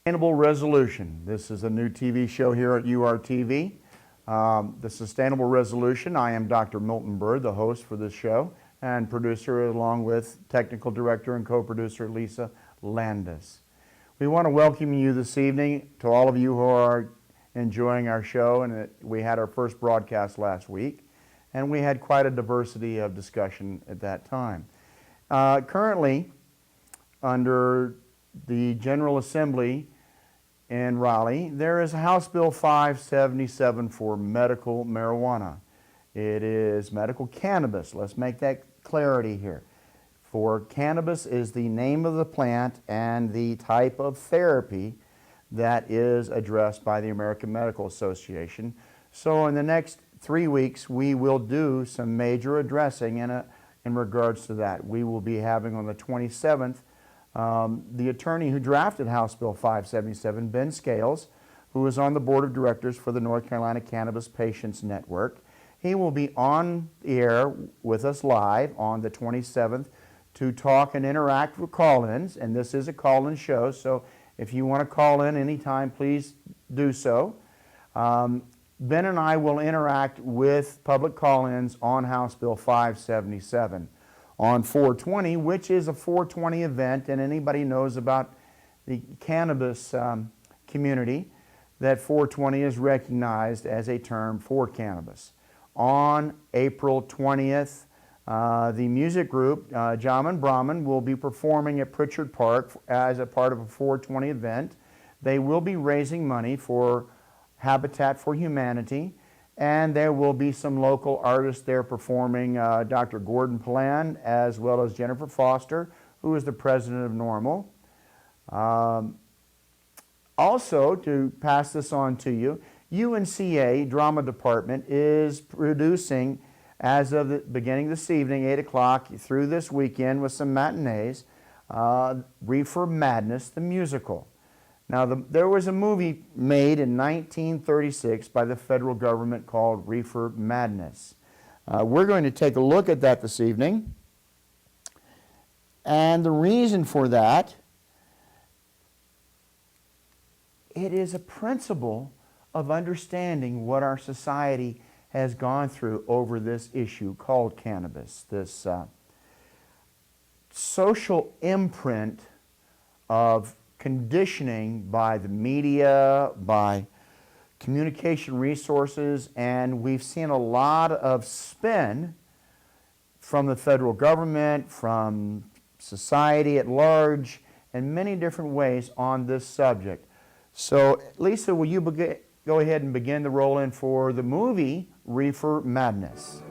Sustainable Resolution. This is a new TV show here at URTV. The Sustainable Resolution. I am Dr. Milton Byrd, the host for this show, and producer along with technical director and co-producer Lisa Landis. We want to welcome you this evening to all of you who are enjoying our show, and we had our first broadcast last week, and we had quite a diversity of discussion at that time. Currently, under the General Assembly in Raleigh, there is House Bill 577 for medical marijuana. It is medical cannabis. Let's make that clarity here. For cannabis is the name of the plant and the type of therapy that is addressed by the American Medical Association. So in the next 3 weeks, we will do some major addressing in regards to that. We will be having on the 27th the attorney who drafted House Bill 577, Ben Scales, who is on the board of directors for the North Carolina Cannabis Patients Network. He will be on the air with us live on the 27th to talk and interact with call-ins, and this is a call-in show, so if you want to call in anytime, please do so. Ben and I will interact with public call-ins on House Bill 577. On 420, which is a 420 event, and anybody knows about the cannabis community, that 420 is recognized as a term for cannabis. On April 20th, the music group, Jamin Brahman, will be performing at Pritchard Park as a part of a 420 event. They will be raising money for Habitat for Humanity, and there will be some local artists there performing, Dr. Gordon Palan, as well as Jennifer Foster, who is the president of Normal. Also, to pass this on to you, UNCA Drama Department is producing, as of the beginning this evening, 8 o'clock, through this weekend with some matinees, Reefer Madness, the musical. Now, there was a movie made in 1936 by the federal government called Reefer Madness. We're going to take a look at that this evening. And the reason for that, it is a principle of understanding what our society has gone through over this issue called cannabis, this social imprint of conditioning by the media, by communication resources, and we've seen a lot of spin from the federal government, from society at large, in many different ways on this subject. So, Lisa, will you go ahead and begin the roll-in for the movie Reefer Madness?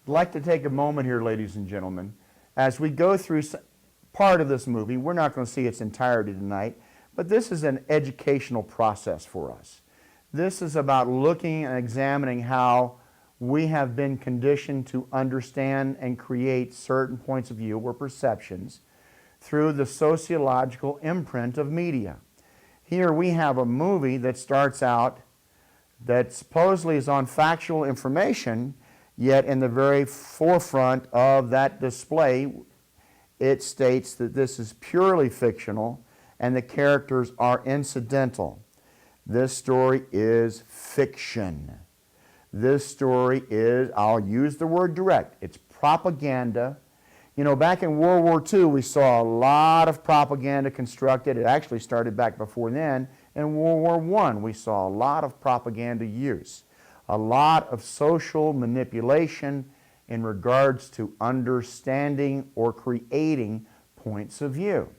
I'd like to take a moment here, ladies and gentlemen, as we go through part of this movie. We're not going to see its entirety tonight, but this is an educational process for us. This is about looking and examining how we have been conditioned to understand and create certain points of view or perceptions through the sociological imprint of media. Here we have a movie that starts out that supposedly is on factual information, yet in the very forefront of that display, it states that this is purely fictional and the characters are incidental. This story is fiction. This story is, I'll use the word direct, it's propaganda. You know, back in World War II, we saw a lot of propaganda constructed. It actually started back before then. In World War I, we saw a lot of propaganda use. A lot of social manipulation in regards to understanding or creating points of view.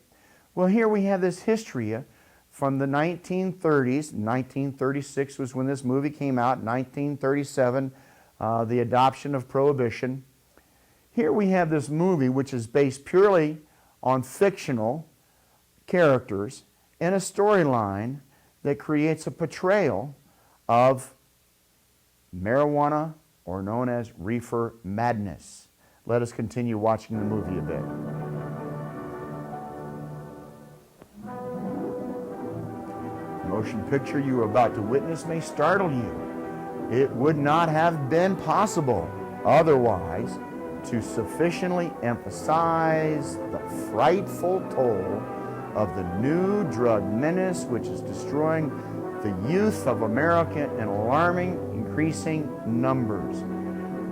Well, here we have this history from the 1930s. 1936 was when this movie came out. 1937, the adoption of Prohibition. Here we have this movie which is based purely on fictional characters in a storyline that creates a portrayal of marijuana, or known as Reefer Madness. Let us continue watching the movie a bit. The motion picture you are about to witness may startle you. It would not have been possible otherwise to sufficiently emphasize the frightful toll of the new drug menace which is destroying the youth of America in alarming, increasing numbers.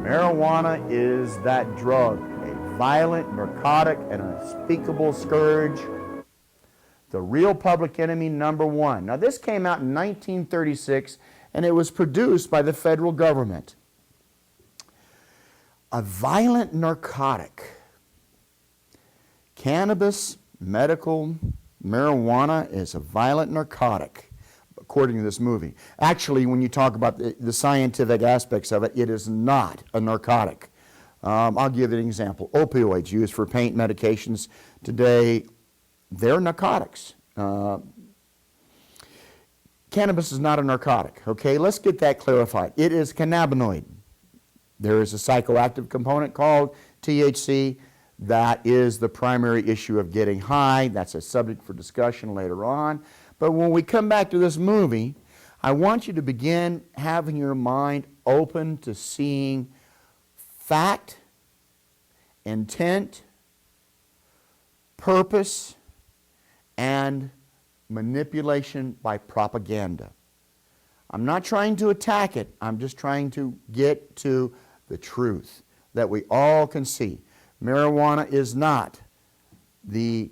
Marijuana is that drug, a violent, narcotic, and unspeakable scourge. The real public enemy number one. Now, this came out in 1936, and it was produced by the federal government. A violent narcotic. Cannabis, medical marijuana is a violent narcotic, according to this movie. Actually, when you talk about the scientific aspects of it, it is not a narcotic. I'll give you an example. Opioids used for pain medications today, they're narcotics. Cannabis is not a narcotic, okay? Let's get that clarified. It is cannabinoid. There is a psychoactive component called THC. That is the primary issue of getting high. That's a subject for discussion later on. But when we come back to this movie, I want you to begin having your mind open to seeing fact, intent, purpose, and manipulation by propaganda. I'm not trying to attack it. I'm just trying to get to the truth that we all can see. Marijuana is not the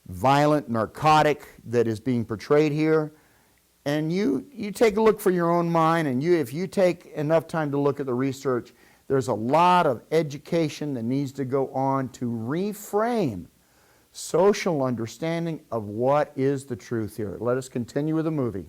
violent narcotic that is being portrayed here. And you take a look for your own mind, and if you take enough time to look at the research, there's a lot of education that needs to go on to reframe social understanding of what is the truth here. Let us continue with the movie.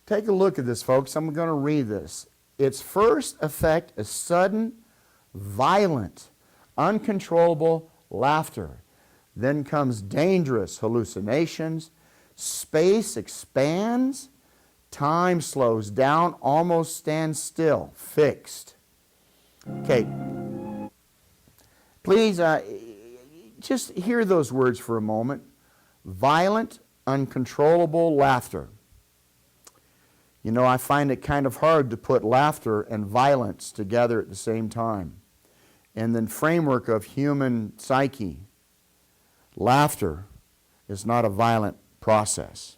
Take a look at this, folks. I'm going to read this. Its first effect is sudden, violent, uncontrollable laughter. Then comes dangerous hallucinations. Space expands. Time slows down, almost stands still, fixed. Okay. Please just hear those words for a moment. Violent, uncontrollable laughter. You know, I find it kind of hard to put laughter and violence together at the same time. And the framework of human psyche, laughter is not a violent process.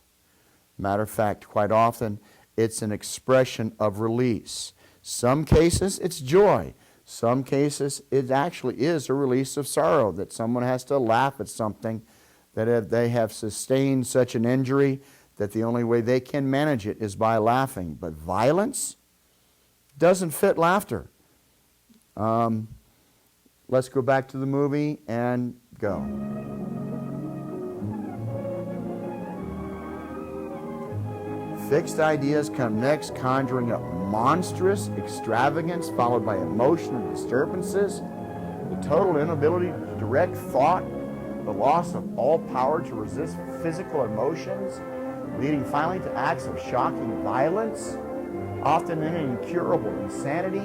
Matter of fact, quite often, it's an expression of release. Some cases, it's joy. Some cases, it actually is a release of sorrow, that someone has to laugh at something, that they have sustained such an injury that the only way they can manage it is by laughing. But violence doesn't fit laughter. Let's go back to the movie and go. Fixed ideas come next, conjuring up monstrous extravagance followed by emotional disturbances, the total inability to direct thought, the loss of all power to resist physical emotions, leading finally to acts of shocking violence, often in an incurable insanity.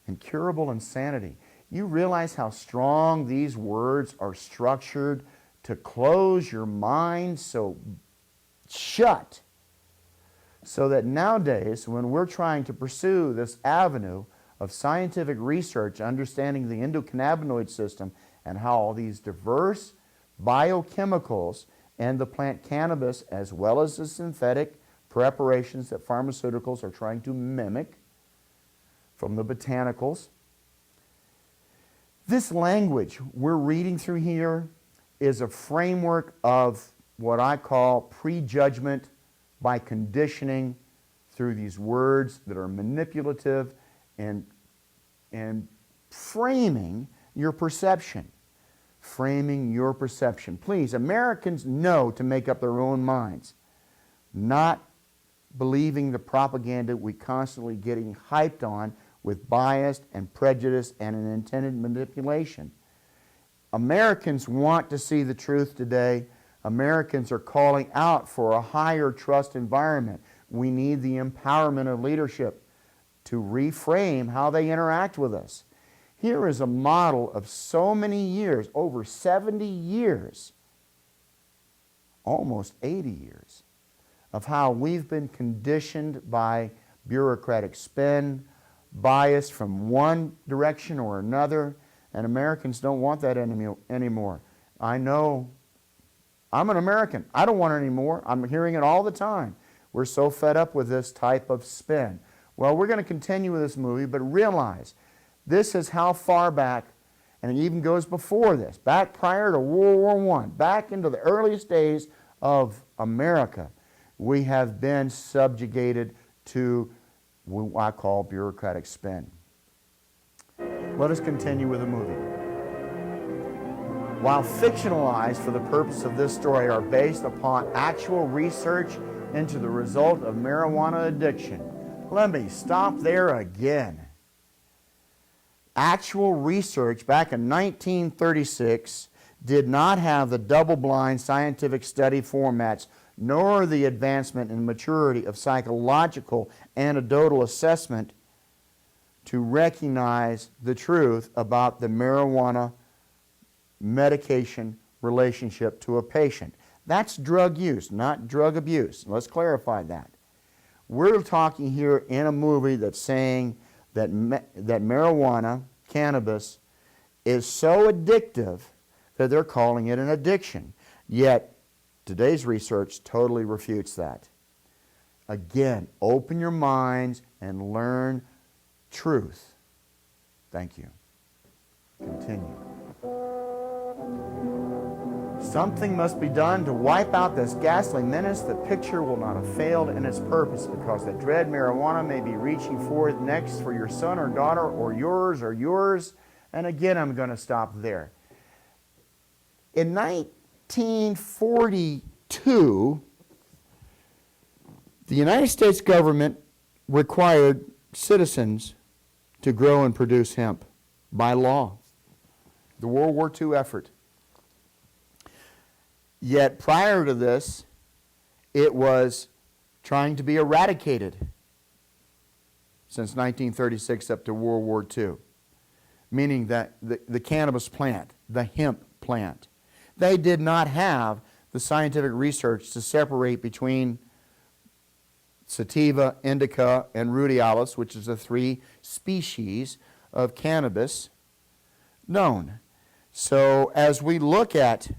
Incurable insanity. You realize how strong these words are structured to close your mind so shut, so that nowadays, when we're trying to pursue this avenue of scientific research, understanding the endocannabinoid system and how all these diverse biochemicals and the plant cannabis, as well as the synthetic preparations that pharmaceuticals are trying to mimic from the botanicals. This language we're reading through here is a framework of what I call prejudgment by conditioning through these words that are manipulative and framing your perception. Framing your perception. Please, Americans know to make up their own minds, not believing the propaganda we constantly getting hyped on with bias and prejudice and an intended manipulation. Americans want to see the truth today. Americans are calling out for a higher trust environment. We need the empowerment of leadership to reframe how they interact with us. Here is a model of so many years, over 70 years, almost 80 years, of how we've been conditioned by bureaucratic spin, bias from one direction or another, and Americans don't want that anymore. I know, I'm an American. I don't want it anymore. I'm hearing it all the time. We're so fed up with this type of spin. Well, we're going to continue with this movie, but realize this is how far back, and it even goes before this, back prior to World War I, back into the earliest days of America, we have been subjugated to what I call bureaucratic spin. Let us continue with the movie. While fictionalized for the purpose of this story are based upon actual research into the result of marijuana addiction. Let me stop there again. Actual research back in 1936 did not have the double-blind scientific study formats nor the advancement and maturity of psychological anecdotal assessment to recognize the truth about the marijuana medication relationship to a patient. That's drug use, not drug abuse. Let's clarify that. We're talking here in a movie that's saying that marijuana, cannabis, is so addictive that they're calling it an addiction. Yet, today's research totally refutes that. Again, open your minds and learn truth. Thank you. Continue. Something must be done to wipe out this ghastly menace. The picture will not have failed in its purpose because the dread marijuana may be reaching forth next for your son or daughter or yours. And again, I'm going to stop there. In 1942, the United States government required citizens to grow and produce hemp by law. The World War II effort. Yet prior to this, it was trying to be eradicated since 1936 up to World War II, meaning that the cannabis plant, the hemp plant, they did not have the scientific research to separate between sativa, indica, and rudiolis, which is the three species of cannabis known. So as we look at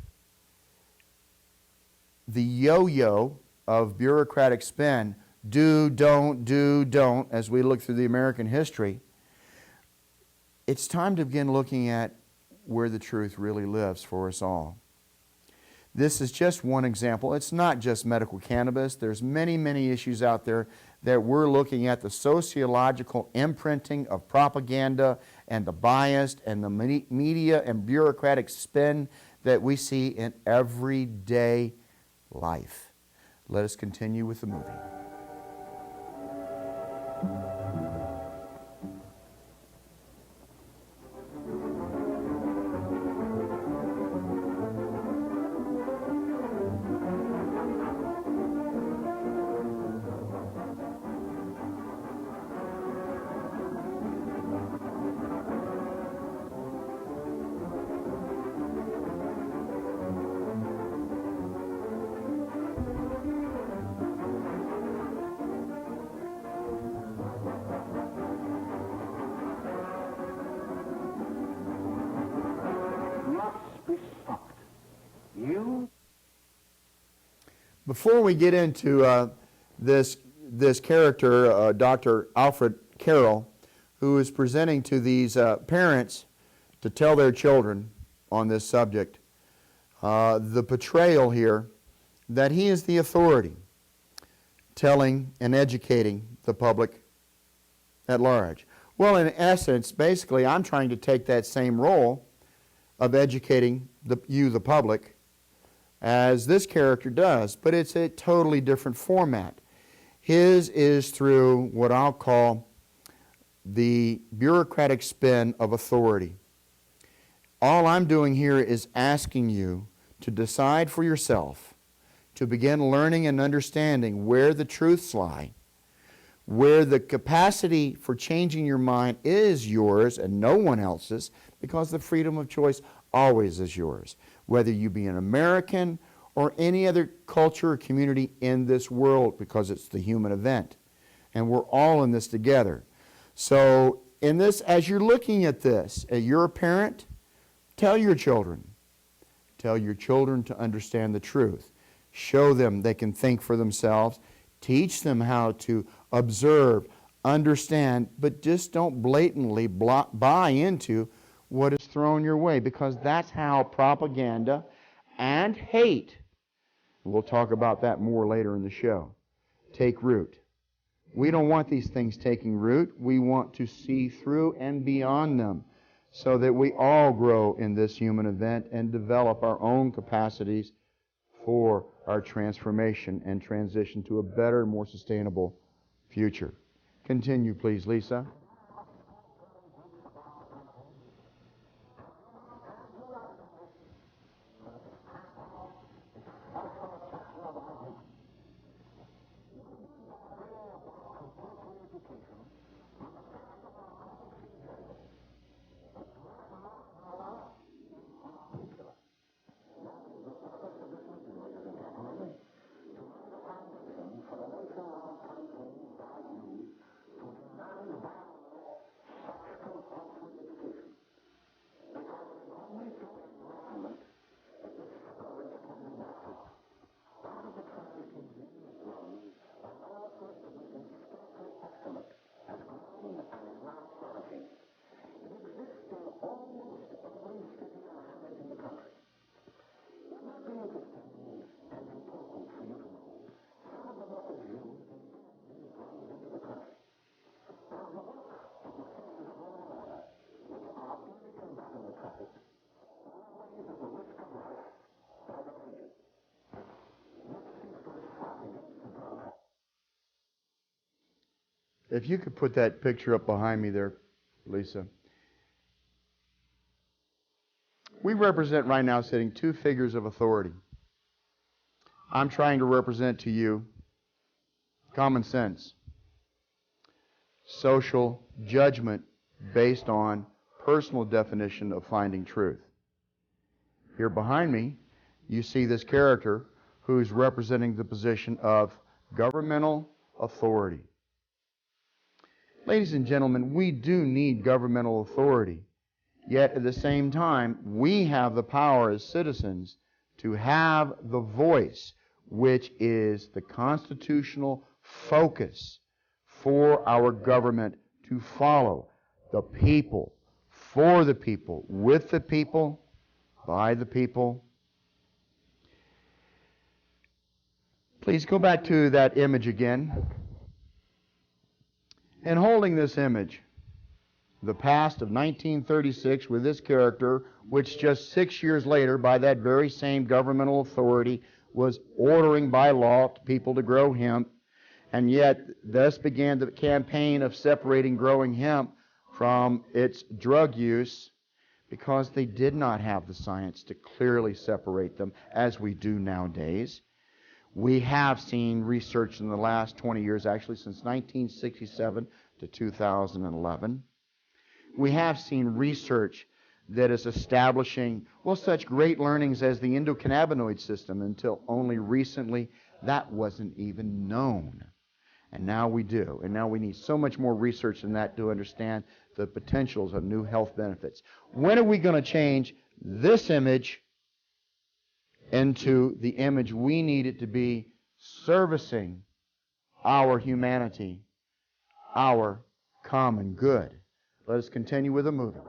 the yo-yo of bureaucratic spin, do, don't, as we look through the American history, it's time to begin looking at where the truth really lives for us all. This is just one example. It's not just medical cannabis. There's many, many issues out there that we're looking at the sociological imprinting of propaganda and the bias and the media and bureaucratic spin that we see in everyday life. Let us continue with the movie. Before we get into this character, Dr. Alfred Carroll, who is presenting to these parents to tell their children on this subject, the portrayal here that he is the authority telling and educating the public at large. Well, in essence, basically, I'm trying to take that same role of educating the public, as this character does, but it's a totally different format. His is through what I'll call the bureaucratic spin of authority. All I'm doing here is asking you to decide for yourself, to begin learning and understanding where the truths lie, where the capacity for changing your mind is yours and no one else's, because the freedom of choice always is yours, whether you be an American or any other culture or community in this world, because it's the human event. And we're all in this together. So in this, as you're looking at this, you're a parent, tell your children to understand the truth. Show them they can think for themselves. Teach them how to observe, understand, but just don't blatantly buy into what is thrown your way, because that's how propaganda and hate, we'll talk about that more later in the show, take root. We don't want these things taking root. We want to see through and beyond them so that we all grow in this human event and develop our own capacities for our transformation and transition to a better, more sustainable future. Continue, please, Lisa. If you could put that picture up behind me there, Lisa. We represent right now sitting two figures of authority. I'm trying to represent to you common sense, social judgment based on personal definition of finding truth. Here behind me, you see this character who's representing the position of governmental authority. Ladies and gentlemen, we do need governmental authority. Yet at the same time, we have the power as citizens to have the voice, which is the constitutional focus for our government to follow. The people, for the people, with the people, by the people. Please go back to that image again. And holding this image, the past of 1936 with this character, which just 6 years later, by that very same governmental authority, was ordering by law people to grow hemp, and yet thus began the campaign of separating growing hemp from its drug use, because they did not have the science to clearly separate them as we do nowadays. We have seen research in the last 20 years, actually since 1967 to 2011. We have seen research that is establishing, well, such great learnings as the endocannabinoid system. Until only recently, that wasn't even known. And now we do. And now we need so much more research than that to understand the potentials of new health benefits. When are we going to change this image into the image we need it to be, servicing our humanity, our common good? Let us continue with the movie.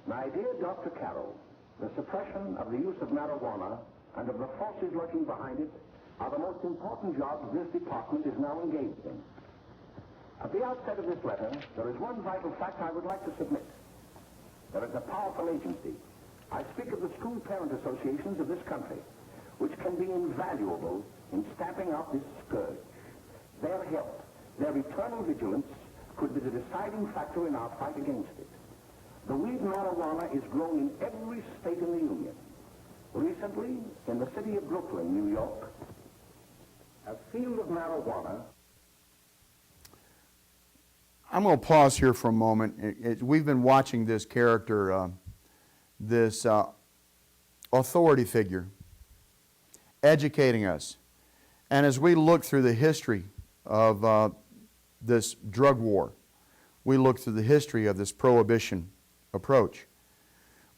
My dear Dr. Carroll, the suppression of the use of marijuana and of the forces lurking behind it are the most important jobs this department is now engaged in. At the outset of this letter, there is one vital fact I would like to submit. There is a powerful agency. I speak of the school parent associations of this country, which can be invaluable in stamping out this scourge. Their help, their eternal vigilance, could be the deciding factor in our fight against it. The weed marijuana is grown in every state in the Union. Recently, in the city of Brooklyn, New York, a field of marijuana. I'm going to pause here for a moment. We've been watching this character, this authority figure, educating us. And as we look through the history of this drug war, we look through the history of this prohibition approach,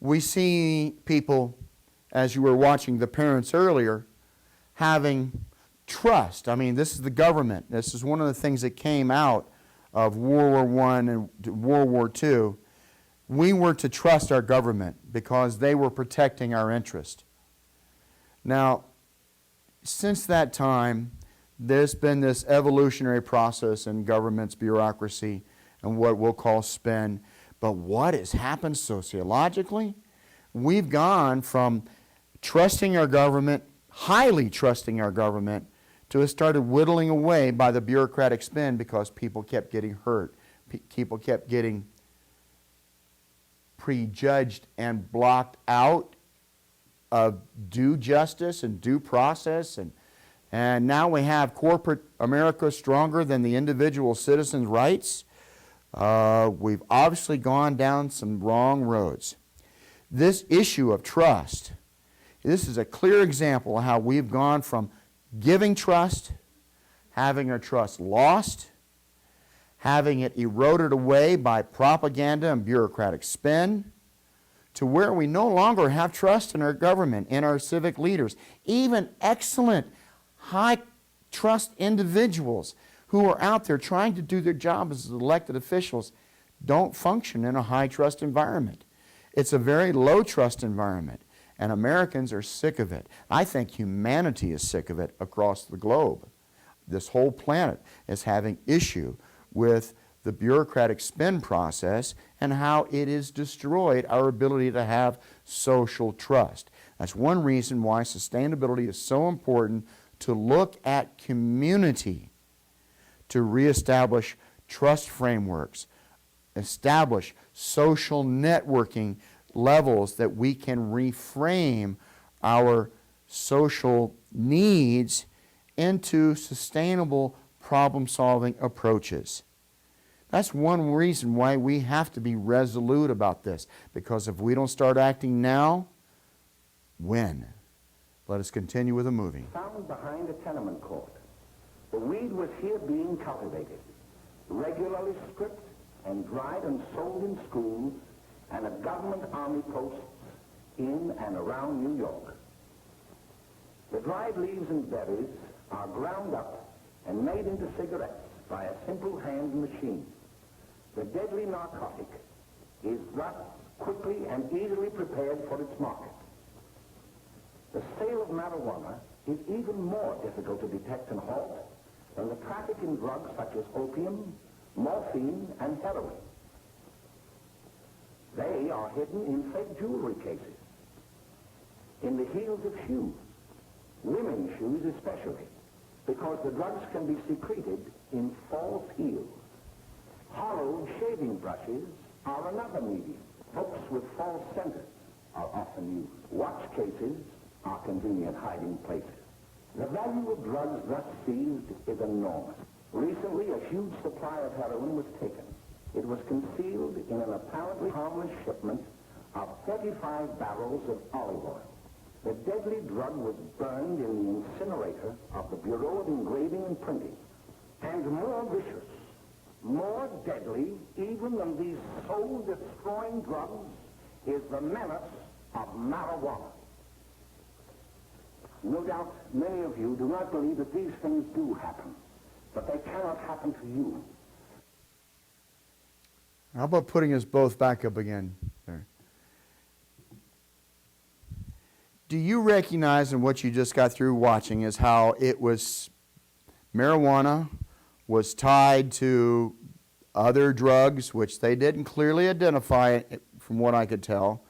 we see people, as you were watching the parents earlier, having trust. I mean, this is the government. This is one of the things that came out of World War I and World War II. We were to trust our government because they were protecting our interest. Now, since that time, there's been this evolutionary process in government's bureaucracy and what we'll call spin. But what has happened sociologically? We've gone from trusting our government, highly trusting our government, to it started whittling away by the bureaucratic spin because people kept getting hurt. People kept getting prejudged and blocked out of due justice and due process. And now we have corporate America stronger than the individual citizen's rights. We've obviously gone down some wrong roads. This issue of trust, this is a clear example of how we've gone from giving trust, having our trust lost, having it eroded away by propaganda and bureaucratic spin, to where we no longer have trust in our government, in our civic leaders. Even excellent, high trust individuals who are out there trying to do their job as elected officials don't function in a high trust environment. It's a very low trust environment. And Americans are sick of it. I think humanity is sick of it across the globe. This whole planet is having issue with the bureaucratic spin process and how it has destroyed our ability to have social trust. That's one reason why sustainability is so important, to look at community, to reestablish trust frameworks, establish social networking levels that we can reframe our social needs into sustainable problem-solving approaches. That's one reason why we have to be resolute about this, because if we don't start acting now, when? Let us continue with the movie. Found behind a tenement court. The weed was here being cultivated, regularly stripped and dried and sold in schools and at government army posts in and around New York. The dried leaves and berries are ground up and made into cigarettes by a simple hand machine. The deadly narcotic is thus quickly and easily prepared for its market. The sale of marijuana is even more difficult to detect and halt than the traffic in drugs such as opium, morphine, and heroin. They are hidden in fake jewelry cases, in the heels of shoes, women's shoes especially, because the drugs can be secreted in false heels. Hollowed shaving brushes are another medium. Books with false centers are often used. Watch cases are convenient hiding places. The value of drugs thus seized is enormous. Recently, a huge supply of heroin was taken. It was concealed in an apparently harmless shipment of 35 barrels of olive oil. The deadly drug was burned in the incinerator of the Bureau of Engraving and Printing. And more vicious, more deadly even than these soul-destroying drugs is the menace of marijuana. No doubt many of you do not believe that these things do happen, but they cannot happen to you. How about putting us both back up again there? Do you recognize in what you just got through watching is how it was marijuana was tied to other drugs, which they didn't clearly identify from what I could tell.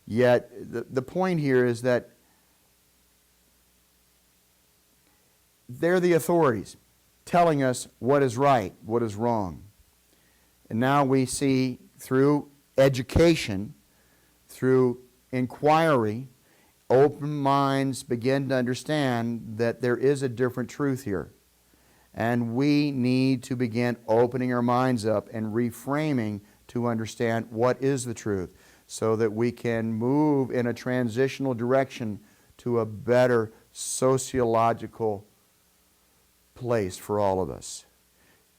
Yet the point here is that they're the authorities telling us what is right, what is wrong. And now we see through education, through inquiry, open minds begin to understand that there is a different truth here. And we need to begin opening our minds up and reframing to understand what is the truth so that we can move in a transitional direction to a better sociological place for all of us.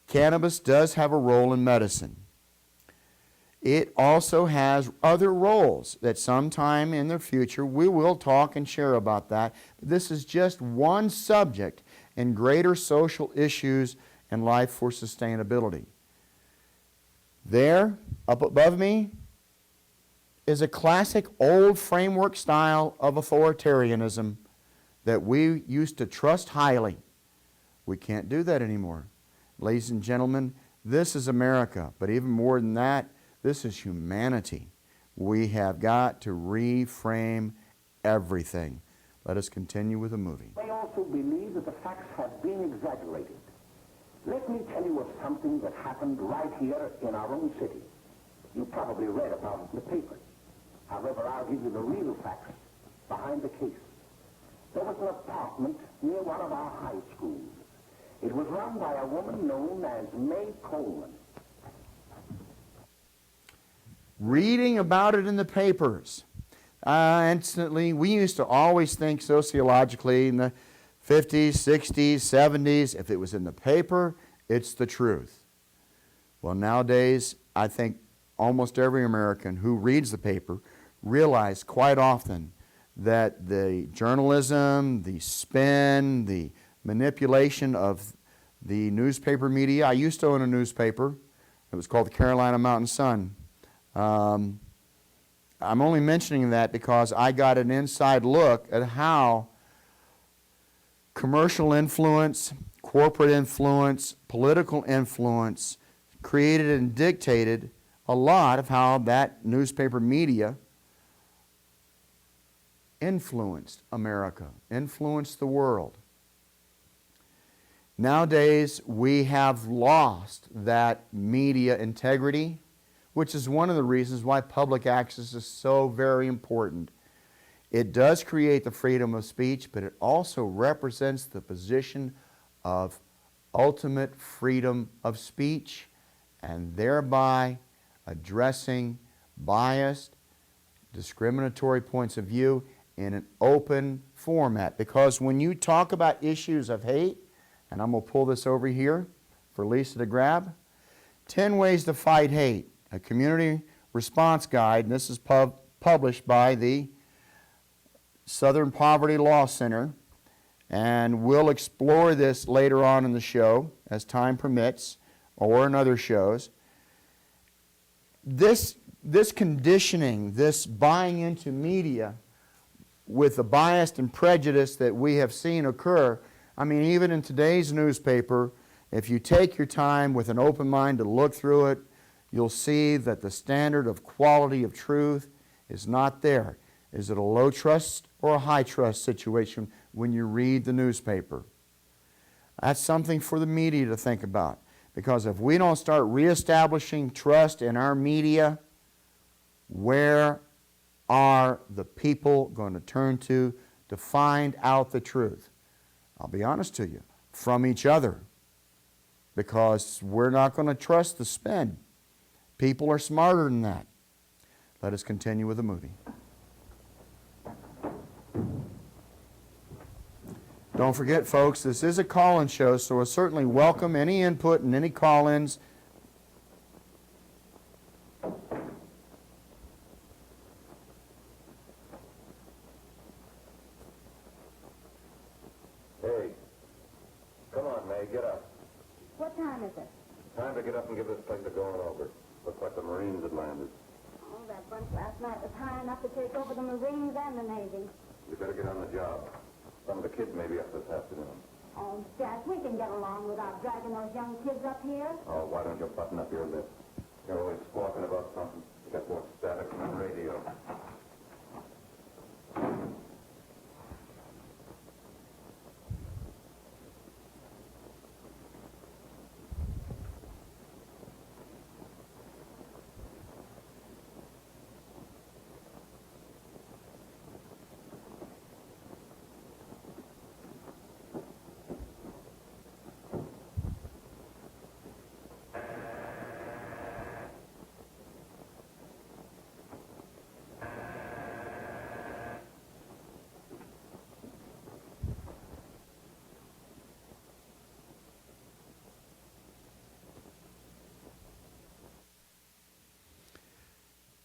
Cannabis does have a role in medicine. It also has other roles that sometime in the future we will talk and share about that. This is just one subject in greater social issues and life for sustainability. There, up above me, is a classic old framework style of authoritarianism that we used to trust highly. We can't do that anymore. Ladies and gentlemen, this is America, but even more than that, this is humanity. We have got to reframe everything. Let us continue with the movie. They also believe that the facts have been exaggerated. Let me tell you of something that happened right here in our own city. You probably read about it in the paper. However, I'll give you the real facts behind the case. There was an apartment near one of our high schools. It was run by a woman known as May Coleman. Reading about it in the papers, instantly, we used to always think sociologically in the 50s, 60s, 70s, if it was in the paper, it's the truth. Well, nowadays, I think almost every American who reads the paper realizes quite often that the journalism, the spin, the manipulation of the newspaper media. I used to own a newspaper. It was called the Carolina Mountain Sun. I'm only mentioning that because I got an inside look at how commercial influence, corporate influence, political influence created and dictated a lot of how that newspaper media influenced America, influenced the world. Nowadays, we have lost that media integrity, which is one of the reasons why public access is so very important. It does create the freedom of speech, but it also represents the position of ultimate freedom of speech and thereby addressing biased, discriminatory points of view in an open format. Because when you talk about issues of hate, and I'm going to pull this over here for Lisa to grab, 10 Ways to Fight Hate, a community response guide, and this is published by the Southern Poverty Law Center, and we'll explore this later on in the show as time permits or in other shows. This conditioning, this buying into media with the bias and prejudice that we have seen occur, I mean, even in today's newspaper, if you take your time with an open mind to look through it, you'll see that the standard of quality of truth is not there. Is it a low trust or a high trust situation when you read the newspaper? That's something for the media to think about. Because if we don't start reestablishing trust in our media, where are the people going to turn to find out the truth? I'll be honest to you, from each other. Because we're not going to trust the spin. People are smarter than that. Let us continue with the movie. Don't forget, folks, this is a call-in show, so we'll certainly welcome any input and any call-ins. Hey, come on, May, get up. What time is it? Time to get up and give this place a going over. Looks like the Marines had landed. Oh, that bunch last night was high enough to take over the Marines and the Navy. You better get on the job. Some of the kids may be up this afternoon. Oh, Jack, we can get along without dragging those young kids up here. Oh, why don't you button up your lips? You're always squawking about something. You got more static than the radio.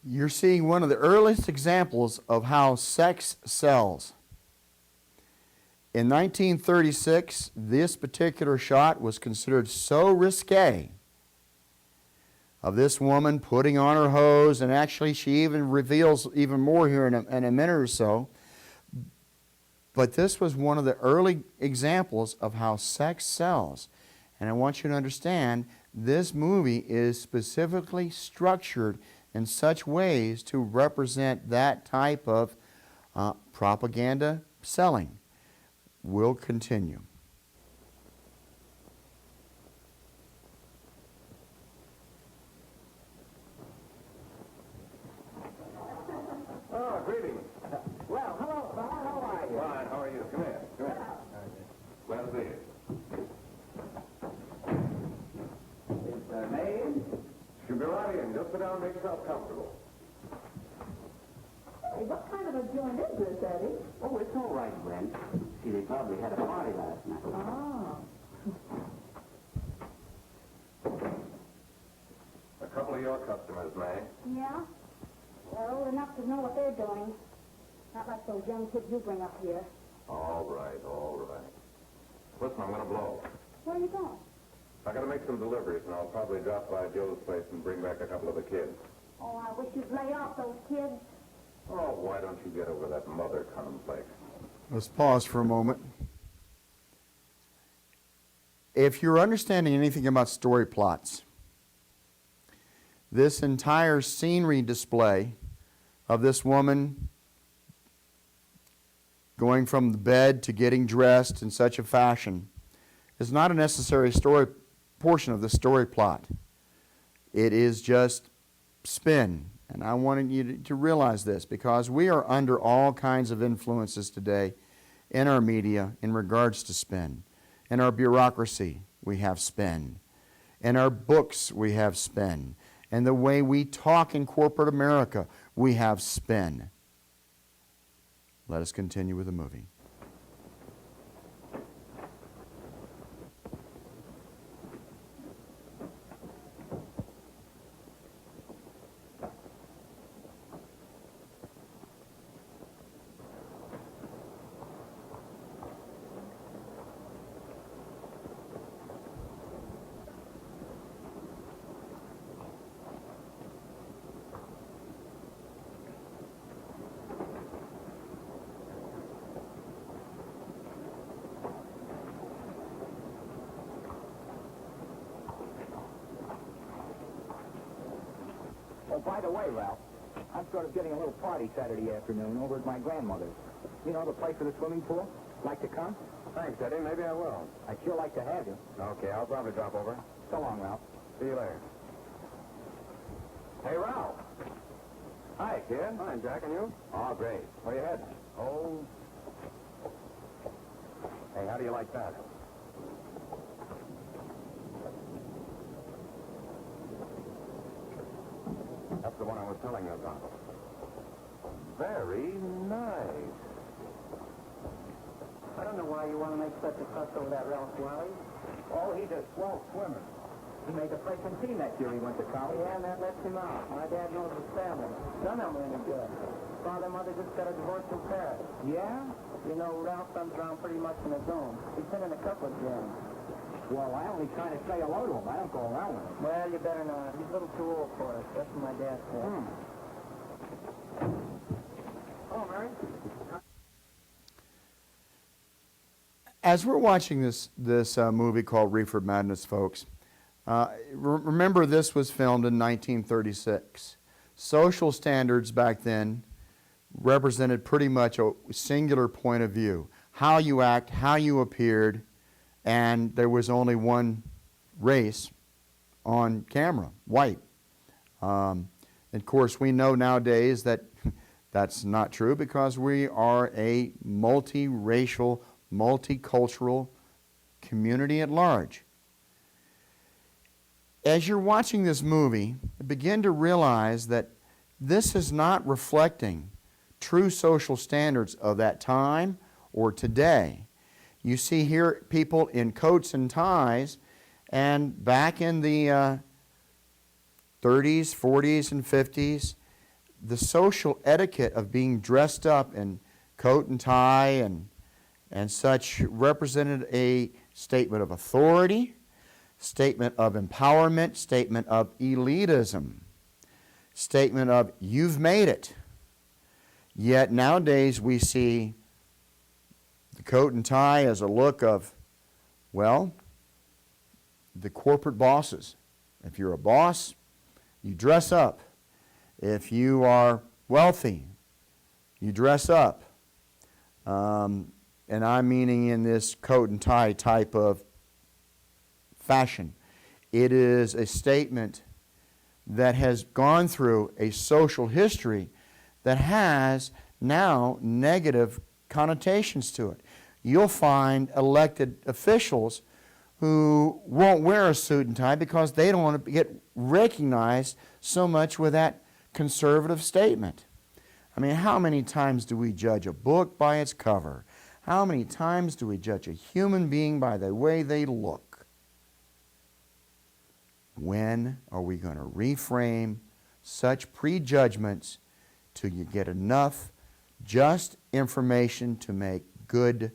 You're seeing one of the earliest examples of how sex sells. In 1936, this particular shot was considered so risque of this woman putting on her hose, and actually she even reveals even more here in a minute or so. But this was one of the early examples of how sex sells. And I want you to understand, this movie is specifically structured in such ways to represent that type of propaganda selling. We'll continue. Oh, greetings. Well, hello, fella. How are you? Fine, how are you? Come here. Come here. Glad to see you. Is the maid? She'll be right in. Just sit down and make yourself comfortable. Hey, what kind of a joint is this, Eddie? Oh, it's all right, Brent. See, they probably had a party last night. Oh. A couple of your customers, May. Yeah? They're old enough to know what they're doing. Not like those young kids you bring up here. All right, all right. Listen, I'm going to blow. Where are you going? I got to make some deliveries, and I'll probably drop by Joe's place and bring back a couple of the kids. Oh, I wish you'd lay off those kids. Oh, why don't you get over that mother complex? Let's pause for a moment. If you're understanding anything about story plots, this entire scenery display of this woman going from the bed to getting dressed in such a fashion is not a necessary story portion of the story plot. It is just spin. And I wanted you to realize this, because we are under all kinds of influences today in our media in regards to spin. In our bureaucracy, we have spin. In our books, we have spin. And the way we talk in corporate America, we have spin. Let us continue with the movie. Oh, by the way, Ralph, I'm sort of getting a little party Saturday afternoon over at my grandmother's. You know, the place with the swimming pool? Like to come? Thanks, Eddie. Maybe I will. I'd sure like to have you. Okay, I'll probably drop over. So long, Ralph. See you later. Hey, Ralph. Hi, kid. Fine, Jack, and you? Oh, great. Where you heading? Oh. Hey, how do you like that? That's the one I was telling you about. Very nice. I don't know why you want to make such a fuss over that Ralph Wiley. Oh, he's a swell swimmer. He made the freshman team that year he went to college. Yeah, and that lets him out. My dad knows his family. None of them are any good. Father and mother just got a divorce in Paris. Yeah? You know, Ralph comes around pretty much on his own. He's been in a couple of jams. Well, I only try to say hello to him. I don't go around with him. Well, you better not. He's a little too old for us. That's what my dad said. Oh, Mary. As we're watching this movie called Reefer Madness, folks, remember this was filmed in 1936. Social standards back then represented pretty much a singular point of view. How you act, how you appeared, and there was only one race on camera, white. And of course, we know nowadays that that's not true because we are a multiracial, multicultural community at large. As you're watching this movie, begin to realize that this is not reflecting true social standards of that time or today. You see here people in coats and ties, and back in the 30s, 40s, and 50s, the social etiquette of being dressed up in coat and tie and such represented a statement of authority, statement of empowerment, statement of elitism, statement of you've made it. Yet nowadays we see the coat and tie as a look of, well, the corporate bosses. If you're a boss, you dress up. If you are wealthy, you dress up. And I'm meaning in this coat and tie type of fashion. It is a statement that has gone through a social history that has now negative connotations to it. You'll find elected officials who won't wear a suit and tie because they don't want to get recognized so much with that conservative statement. I mean, how many times do we judge a book by its cover? How many times do we judge a human being by the way they look? When are we going to reframe such prejudgments till you get enough just information to make good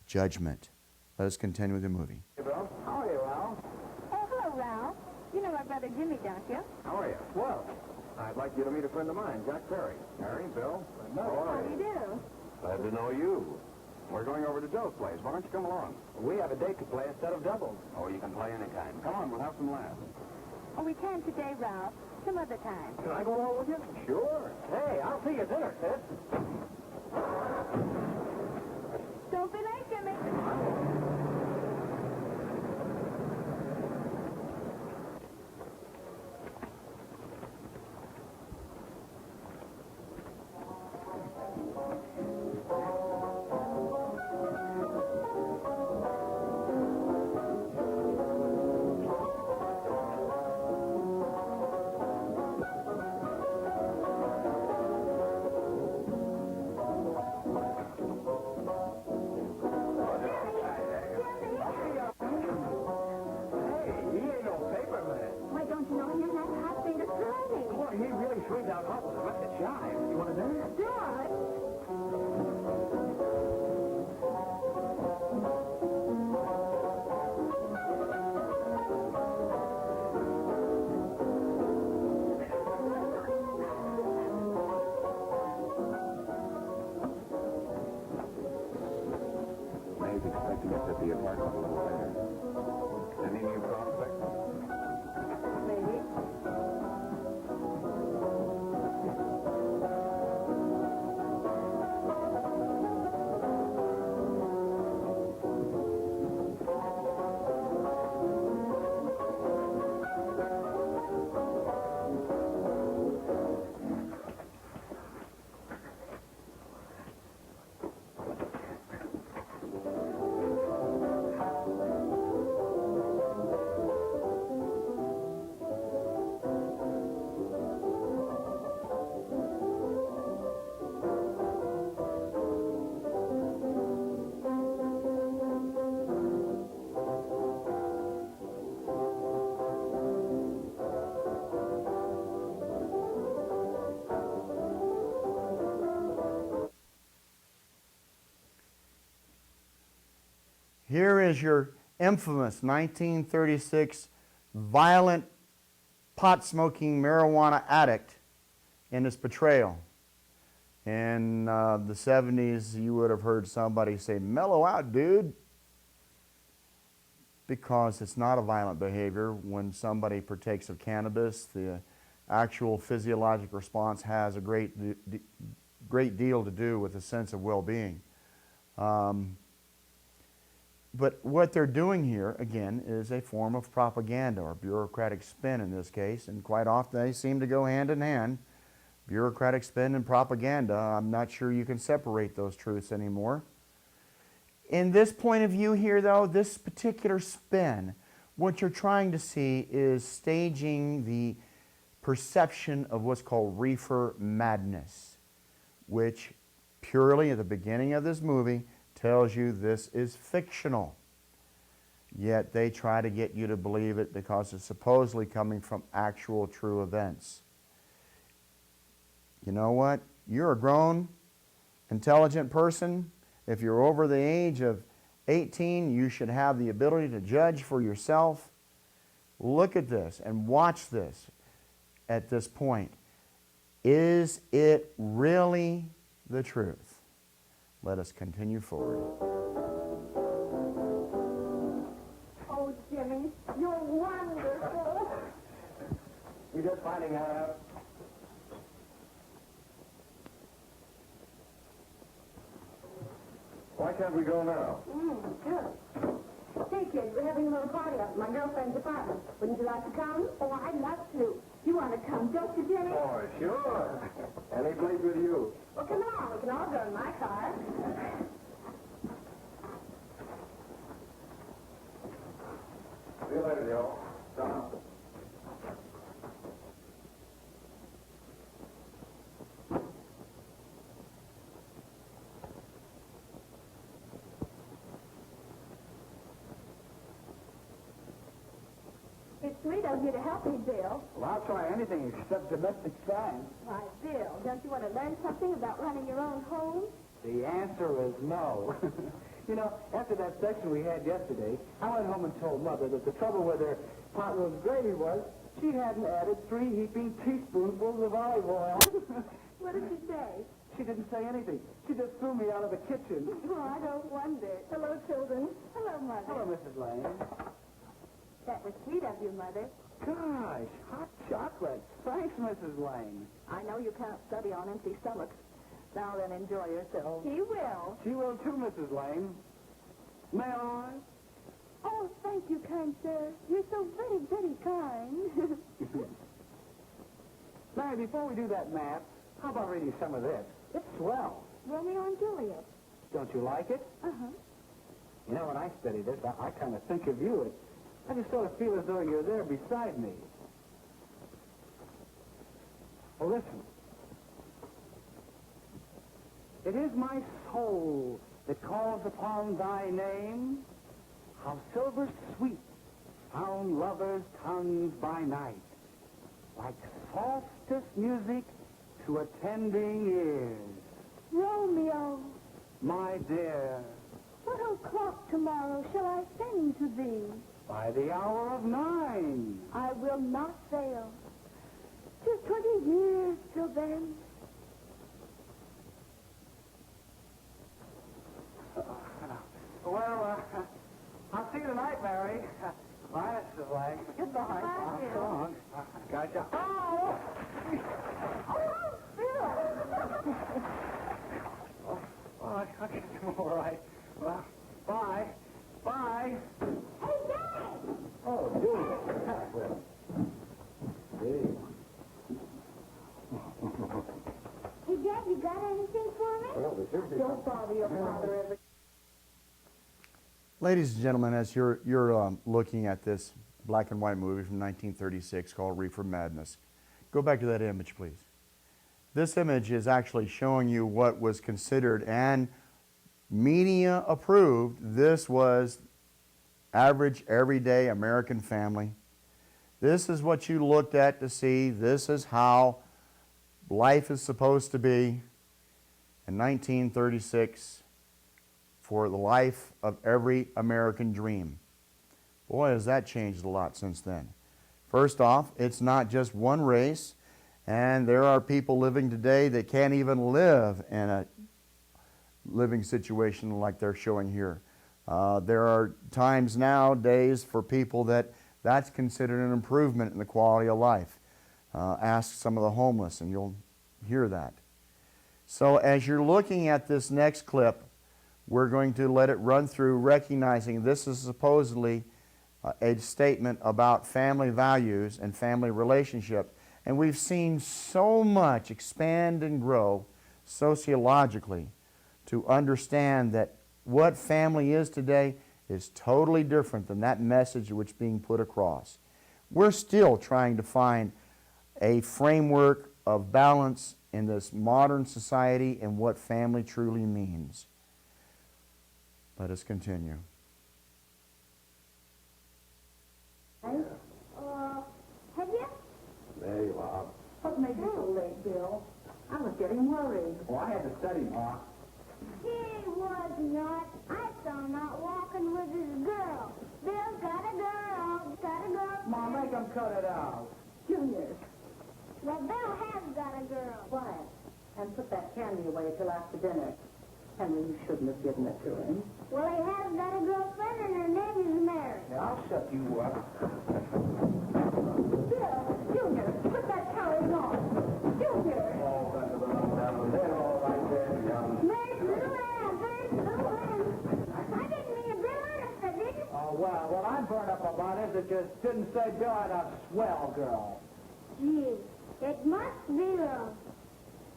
judgment? Let us continue with the movie. Hey, Bill. How are you, Ralph? Oh, hello, Ralph. You know my brother Jimmy, don't you? How are you? Well, I'd like you to meet a friend of mine, Jack Perry. Harry, Bill. How How are do you you? do? Glad to know you. We're going over to Joe's place. Why don't you come along? We have a date to play instead of doubles. Oh, you can play anytime. Come on, we'll have some laughs. Oh, we can't today, Ralph. Some other time. Can I go along with you? Sure. Hey, I'll see you at dinner, sis. Don't be late, Jimmy. Why don't you know him that hot thing is driving? Boy, he really swings out hot with a record jive. You want to dance? George? May's expecting us at the apartment a little later. Any new prospects? Maybe. Here is your infamous 1936 violent pot-smoking marijuana addict in his portrayal. In the 70s, you would have heard somebody say, "Mellow out, dude." because it's not a violent behavior. When somebody partakes of cannabis, the actual physiologic response has a great deal to do with a sense of well-being. But what they're doing here, again, is a form of propaganda, or bureaucratic spin in this case, and quite often they seem to go hand in hand. Bureaucratic spin and propaganda, I'm not sure you can separate those truths anymore. In this point of view here, though, this particular spin, what you're trying to see is staging the perception of what's called Reefer Madness, which purely at the beginning of this movie tells you this is fictional. Yet they try to get you to believe it because it's supposedly coming from actual true events. You know what? You're a grown, intelligent person. If you're over the age of 18, you should have the ability to judge for yourself. Look at this and watch this at this point. Is it really the truth? Let us continue forward. Oh, Jimmy, you're wonderful. You're just finding that out. Why can't we go now? Good. Hey, kids, we're having a little party up at my girlfriend's apartment. Wouldn't you like to come? Oh, I'd love to. You want to come, don't you, Jimmy? Oh, sure. Any place with you. Well, come on. We can all go in my car. See you later, Joe. Ciao. It's sweet of you to help me, Bill. Well, I'll try anything except domestic science. Why, Bill, don't you want to learn something about running your own home? The answer is no. You know, after that section we had yesterday, I went home and told Mother that the trouble with her pot roast gravy was she hadn't added 3 heaping teaspoonfuls of olive oil. What did she say? She didn't say anything. She just threw me out of the kitchen. Oh, I don't wonder. Hello, children. Hello, Mother. Hello, Mrs. Lane. That was sweet of you, Mother. Gosh, hot chocolate. Thanks, Mrs. Lane. I know you can't study on empty stomachs. Now then, enjoy yourselves. He will. She will too, Mrs. Lane. May I? Oh, thank you, kind sir. You're so very, very kind. Larry, before we do that math, how about reading some of this? It's swell. Romeo and Juliet. Don't you like it? Uh-huh. You know, when I study this, I kind of think of you. I just sort of feel as though you're there beside me. Well, listen. It is my soul that calls upon thy name. How silver sweet sound lovers' tongues by night, like softest music to attending ears. Romeo, My dear, what o'clock tomorrow shall I send to thee? by the hour of 9. I will not fail. 'Tis 20 years till then. Well, I'll see you tonight, Mary. Bye, Mrs. Lang. Goodbye. Bye, Bill. So long. Gotcha. Oh! Oh, Bill! Oh, I guess I'm all right. Well, bye. Bye. Hey, Daddy! Oh, Julia. Hey. Hey, Dad, you got anything for me? Well, there should be Don't bother your father every... Ladies and gentlemen, as you're looking at this black and white movie from 1936 called Reefer Madness, go back to that image, please. This image is actually showing you what was considered and media approved. This was average, everyday American family. This is what you looked at to see. This is how life is supposed to be in 1936 for the life of every American dream. Boy, has that changed a lot since then. First off, it's not just one race, and there are people living today that can't even live in a living situation like they're showing here. There are times nowadays for people that's considered an improvement in the quality of life. Ask some of the homeless and you'll hear that. So as you're looking at this next clip, we're going to let it run through, recognizing this is supposedly a statement about family values and family relationship. And we've seen so much expand and grow sociologically to understand that what family is today is totally different than that message which is being put across. We're still trying to find a framework of balance in this modern society and what family truly means. Let us continue. Have you? There you are. What made you so late, Bill? I was getting worried. Oh, I had to study, Ma. He was not. I saw him out walking with his girl. Bill's got a girl. Got a girl. Ma, make him cut it out. Junior, Well, Bill has got a girl. quiet. And put that candy away till after dinner. Henry, you shouldn't have given it to him. Well, he has got a girlfriend and her name is Mary. Yeah, I'll shut you up. Bill, Junior, put that carrying on. Junior! They're all right there, young. There's little Ann. There's little Ann. I didn't mean to Bill honest, I didn't. Oh, well, what I'm burned up about is that you didn't say Bill had a swell girl. Gee, it must be love.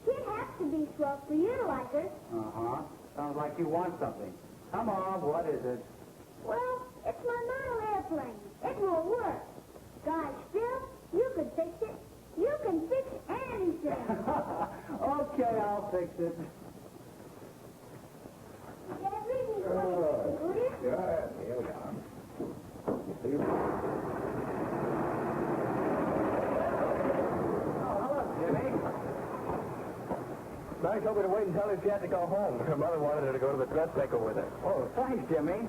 She'd have to be swell for you to like her. Uh-huh. Sounds like you want something. Come on, what is it? Well, it's my model airplane. It won't work. Gosh, Bill, you could fix it. You can fix anything. Okay, I'll fix it. Get a reading for you, would you? Good, here we are. Oh, hello, Jimmy. I told me to wait and tell her she had to go home. Her mother wanted her to go to the dressmaker with her. Oh, thanks, Jimmy.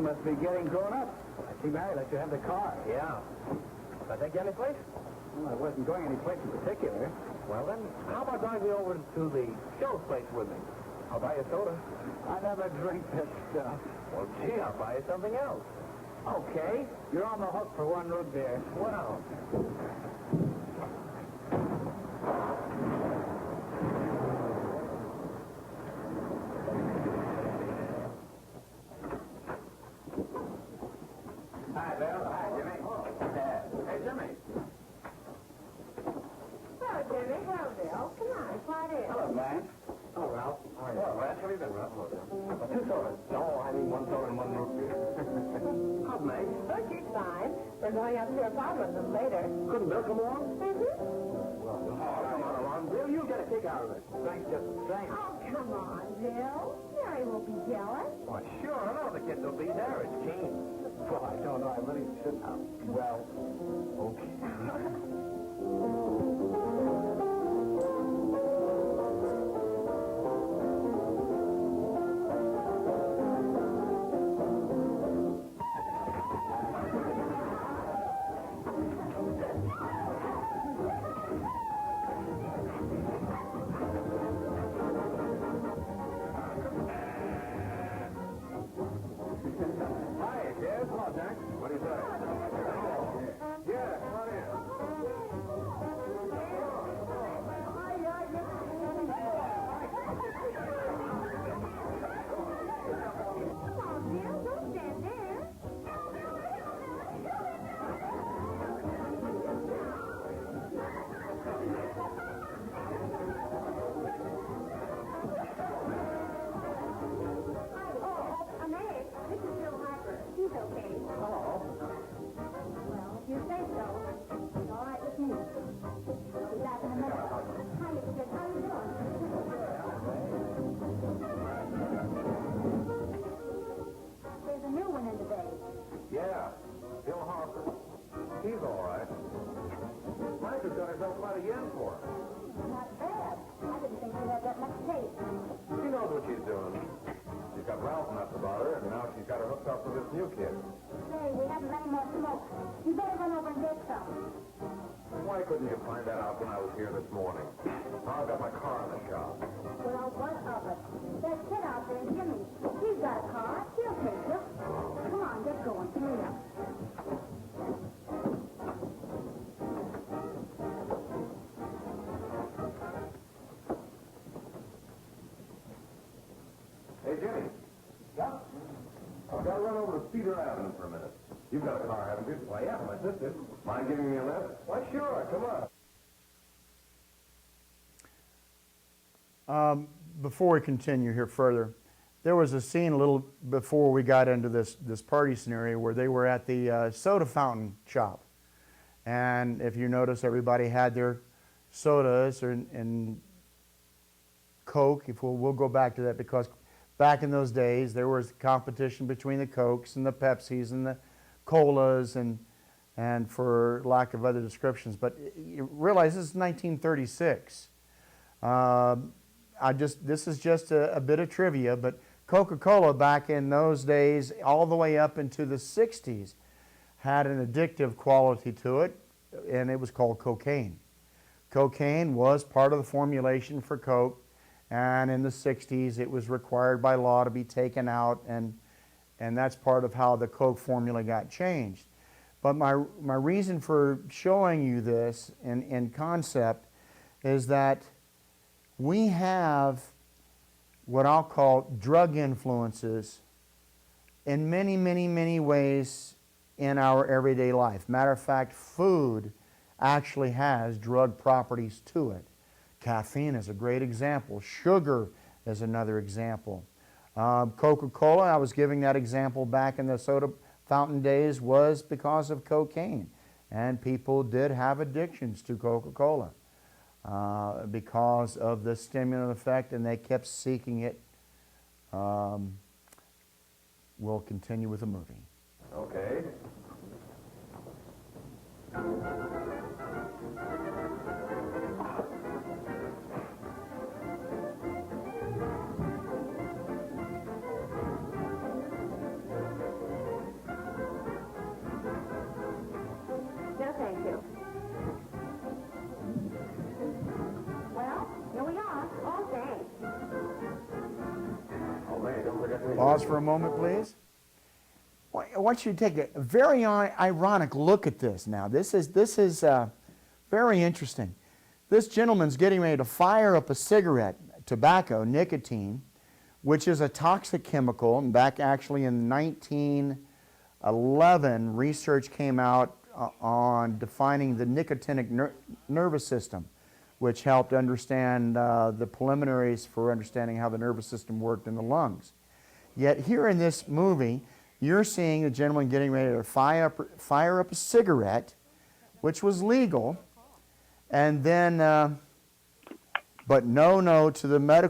Must be getting grown up. I see Mary let you have the car. Yeah. Can I take you any place? Well, I wasn't going any place in particular. Well, then, how about driving me over to the show's place with me? I'll buy you a soda. I never drink that stuff. Well, gee, I'll buy you something else. Okay, you're on the hook for one root beer. Well. Hi, Bill. Hi, Jimmy. Hey, Jimmy. Hello, Jimmy. Hello, Bill. Come on, slide in. Hello, man. Oh, Ralph. How are you? Well, Ralph, how have you been, Ralph? Hello, there. Two sodas. No, I mean one soda and one root beer. How's Meg? Oh, she's fine. We're going up to her apartment a little later. Couldn't Bill come along? Mm-hmm. Oh, come on along. Bill, you get a kick out of it. Thanks, just the same. Oh, come on, Bill. Mary won't be jealous. Why, sure. I know the kids will be there. It's Keen. Well, I don't know. I really shouldn't have. Well, Okay. Hi, kids. Hello, Jack. What do you say? Yeah, come on in. Come on, Bill. Don't stand there. Oh, Meg, this is Bill Harper. He's okay. hello. Well, if you say so, it's all right with me. Be back in a minute. Hi, kid. How you doing? There's a new one in today. Yeah, Bill Harper. He's all right. Mike has got herself quite a yen for him. Not bad. I didn't think she had that much taste. She knows what she's doing. She's got Ralph nuts about her, and now she's got her hooked up with this new kid. Say, we haven't any more smoke. You better run over and get some. Why couldn't you find that out when I was here this morning? Now I've got my car in the shop. Well, what of it? There's Kid out there, Jimmy. He's got a car. He'll Jimmy. Yeah? I've got to run over to Cedar Avenue for a minute. You've got a car, haven't you? Well, yeah, my sister. Mind giving me a lift? Why, sure. Come on. Before we continue here further, there was a scene a little before we got into this party scenario where they were at the soda fountain shop. And if you notice, everybody had their sodas and Coke. If we'll go back to that, because back in those days there was competition between the Cokes and the Pepsis and the Colas and for lack of other descriptions. But you realize this is 1936. This is just a bit of trivia, but Coca-Cola back in those days, all the way up into the 60s, had an addictive quality to it, and it was called cocaine. Cocaine was part of the formulation for Coke, and in the 60s it was required by law to be taken out, and that's part of how the Coke formula got changed. But my reason for showing you this in concept is that we have what I'll call drug influences in many, many, many ways in our everyday life. Matter of fact, food actually has drug properties to it. Caffeine is a great example. Sugar is another example. Coca-Cola, I was giving that example back in the soda fountain days, was because of cocaine. And people did have addictions to Coca-Cola because of the stimulant effect, and they kept seeking it. We'll continue with the movie. Okay. No, thank you. Well, here we are. Oh, thanks. Oh, man, don't forget to... Pause for a moment, please. I want you to take a very ironic look at this now. This is very interesting. This gentleman's getting ready to fire up a cigarette, tobacco, nicotine, which is a toxic chemical. And back actually in 1911, research came out on defining the nicotinic nervous system, which helped understand the preliminaries for understanding how the nervous system worked in the lungs. Yet here in this movie, you're seeing a gentleman getting ready to fire up a cigarette, which was legal, and then, but no to the no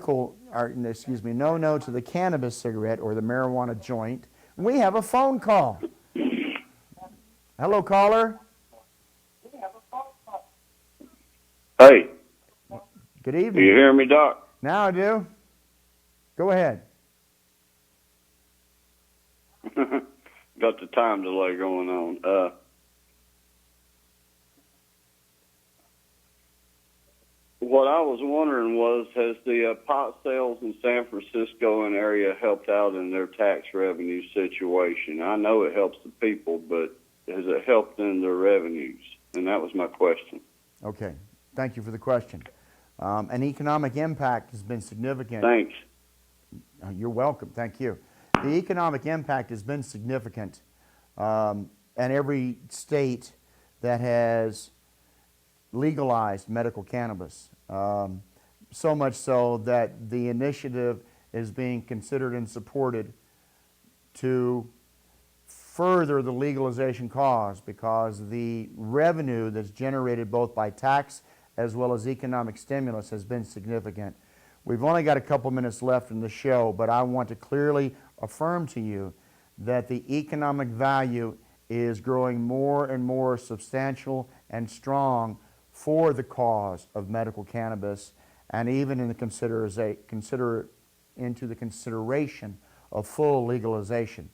to the cannabis cigarette or the marijuana joint. We have a phone call. Hello, caller. Hey, Good do you evening. hear me, Doc? Now I do. Go ahead. Got the time delay going on. What I was wondering was, has the pot sales in San Francisco and area helped out in their tax revenue situation? I know it helps the people, but has it helped in their revenues? And that was my question. Okay. Thank you for the question. An economic impact has been significant. Thanks. You're welcome. Thank you. The economic impact has been significant, and every state that has legalized medical cannabis, so much so that the initiative is being considered and supported to further the legalization cause, because the revenue that's generated both by tax as well as economic stimulus has been significant. We've only got a couple minutes left in the show, but I want to clearly affirm to you that the economic value is growing more and more substantial and strong for the cause of medical cannabis, and even in the consideration of full legalization.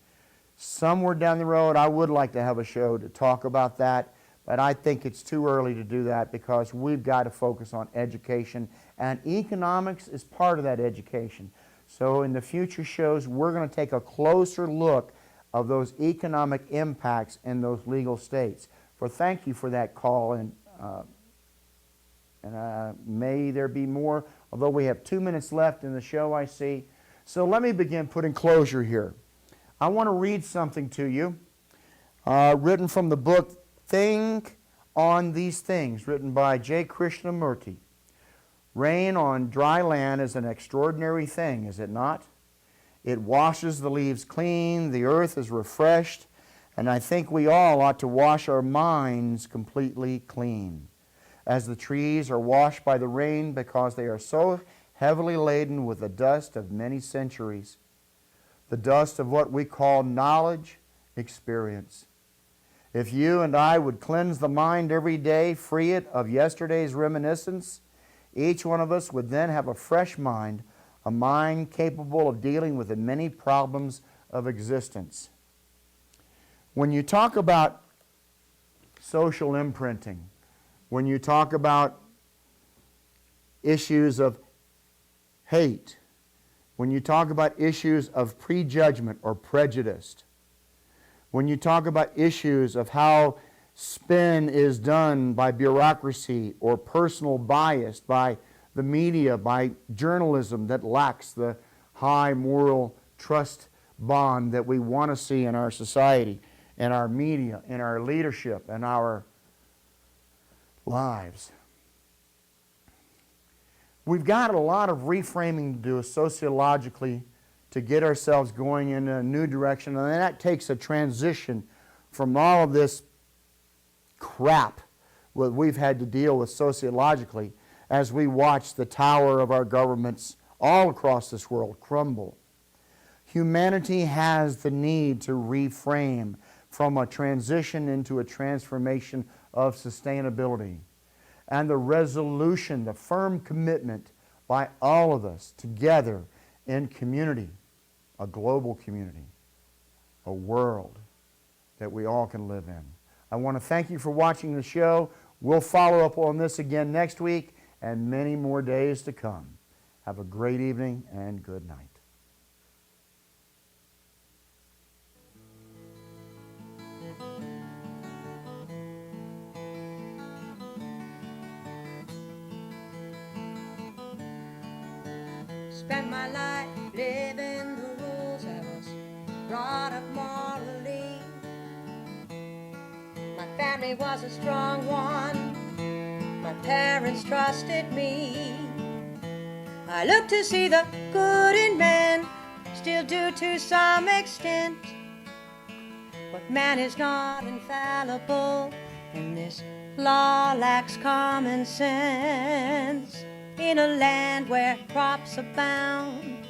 Somewhere down the road, I would like to have a show to talk about that, but I think it's too early to do that, because we've got to focus on education, and economics is part of that education. So in the future shows, we're going to take a closer look of those economic impacts in those legal states. Thank you for that call, and may there be more, although we have 2 minutes left in the show, I see. So let me begin putting closure here. I want to read something to you, written from the book Think on These Things, written by J. Krishnamurti. Rain on dry land is an extraordinary thing, is it not? It washes the leaves clean, the earth is refreshed, and I think we all ought to wash our minds completely clean, as the trees are washed by the rain because they are so heavily laden with the dust of many centuries, the dust of what we call knowledge, experience. If you and I would cleanse the mind every day, free it of yesterday's reminiscence, each one of us would then have a fresh mind, a mind capable of dealing with the many problems of existence. When you talk about social imprinting, when you talk about issues of hate, when you talk about issues of prejudgment or prejudice, when you talk about issues of how spin is done by bureaucracy or personal bias by the media, by journalism that lacks the high moral trust bond that we want to see in our society, in our media, in our leadership, in our lives. We've got a lot of reframing to do sociologically to get ourselves going in a new direction, and that takes a transition from all of this crap that we've had to deal with sociologically as we watch the tower of our governments all across this world crumble. Humanity has the need to reframe from a transition into a transformation of sustainability. And the resolution, the firm commitment by all of us together in community, a global community, a world that we all can live in. I want to thank you for watching the show. We'll follow up on this again next week and many more days to come. Have a great evening and good night. Spent my life living the rules I was brought up morally. My family was a strong one. My parents trusted me. I look to see the good in men, still do to some extent. But man is not infallible, and this law lacks common sense. In a land where crops abound,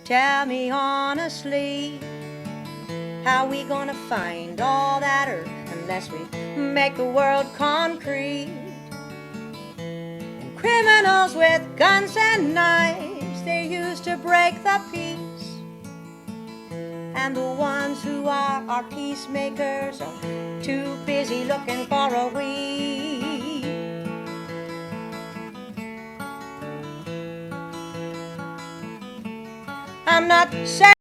tell me honestly, how we gonna find all that earth unless we make the world concrete? And criminals with guns and knives, they used to break the peace. And the ones who are our peacemakers are too busy looking for a weed. I'm not saying